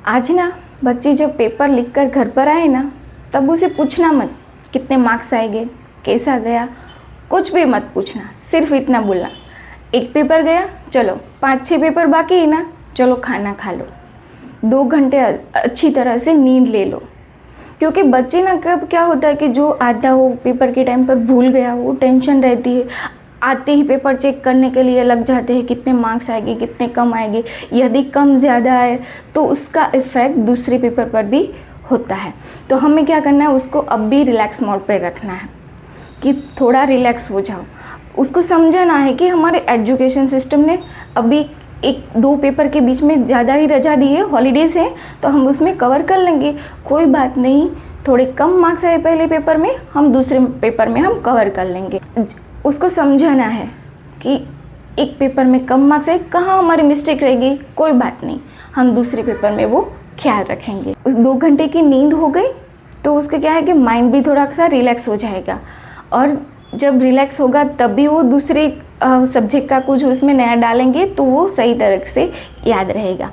आज ना बच्चे जब पेपर लिख कर घर पर आए ना, तब उसे पूछना मत कितने मार्क्स आएंगे, कैसा गया, कुछ भी मत पूछना। सिर्फ इतना बोलना, एक पेपर गया, चलो 5-6 पेपर बाकी है ना, चलो खाना खा लो, 2 घंटे अच्छी तरह से नींद ले लो। क्योंकि बच्चे ना कब क्या होता है कि जो आधा वो पेपर के टाइम पर भूल गया, वो टेंशन रहती है, आते ही पेपर चेक करने के लिए लग जाते हैं कितने मार्क्स आएंगे, कितने कम आएंगे। यदि कम ज़्यादा आए तो उसका इफ़ेक्ट दूसरे पेपर पर भी होता है। तो हमें क्या करना है, उसको अब भी रिलैक्स मोड पे रखना है कि थोड़ा रिलैक्स हो जाओ। उसको समझना है कि हमारे एजुकेशन सिस्टम ने अभी 1-2 पेपर के बीच में ज़्यादा ही रजा दी है, हॉलीडेज़ है, तो हम उसमें कवर कर लेंगे, कोई बात नहीं। थोड़े कम मार्क्स आए पहले पेपर में, हम दूसरे पेपर में हम कवर कर लेंगे। उसको समझाना है कि एक पेपर में कम मार्क्स आए, कहाँ हमारी मिस्टेक रहेगी, कोई बात नहीं, हम दूसरे पेपर में वो ख्याल रखेंगे। उस 2 घंटे की नींद हो गई तो उसका क्या है कि माइंड भी थोड़ा सा रिलैक्स हो जाएगा, और जब रिलैक्स होगा तभी वो दूसरे सब्जेक्ट का कुछ उसमें नया डालेंगे तो वो सही तरह से याद रहेगा।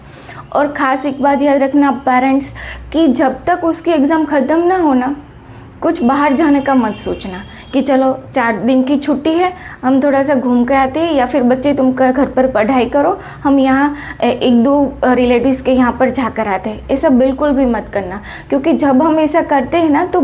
और ख़ास एक बात याद रखना पेरेंट्स, कि जब तक उसकी एग्ज़ाम ख़त्म ना हो ना, कुछ बाहर जाने का मत सोचना कि चलो 4 दिन की छुट्टी है, हम थोड़ा सा घूम के आते हैं, या फिर बच्चे तुम घर पर पढ़ाई करो, हम यहाँ 1-2 रिलेटिव्स के यहाँ पर जाकर आते हैं। ऐसा बिल्कुल भी मत करना, क्योंकि जब हम ऐसा करते हैं ना तो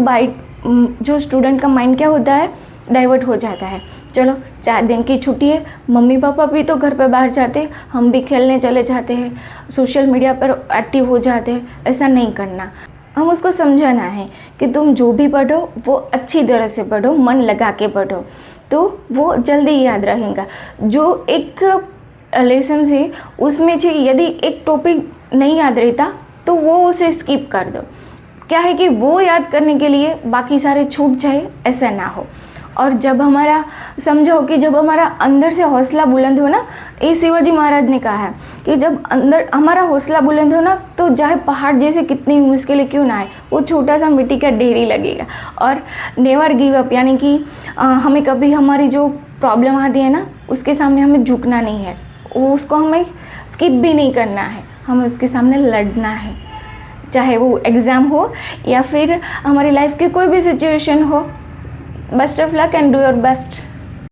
जो स्टूडेंट का माइंड क्या होता है, डाइवर्ट हो जाता है। चलो 4 दिन की छुट्टी है, मम्मी पापा भी तो घर पर बाहर जाते हैं, हम भी खेलने चले जाते हैं, सोशल मीडिया पर एक्टिव हो जाते हैं। ऐसा नहीं करना। हम उसको समझाना है कि तुम जो भी पढ़ो वो अच्छी तरह से पढ़ो, मन लगा के पढ़ो, तो वो जल्दी याद रहेगा। जो एक लेसन है उसमें से यदि एक टॉपिक नहीं याद रहता तो वो उसे स्किप कर दो। क्या है कि वो याद करने के लिए बाकी सारे छूट जाए, ऐसा ना हो। और जब हमारा समझो कि जब हमारा अंदर से हौसला बुलंद हो ना, ये शिवाजी महाराज ने कहा है कि जब अंदर हमारा हौसला बुलंद हो ना, तो चाहे पहाड़ जैसे कितनी मुश्किलें क्यों ना आए, वो छोटा सा मिट्टी का ढेर ही लगेगा। और नेवर गिव अप, यानी कि हमें कभी हमारी जो प्रॉब्लम आती है ना, उसके सामने हमें झुकना नहीं है, उसको हमें स्किप भी नहीं करना है, हमें उसके सामने लड़ना है। चाहे वो एग्ज़ाम हो या फिर हमारी लाइफ की कोई भी सिचुएशन हो। Best of luck and do your best.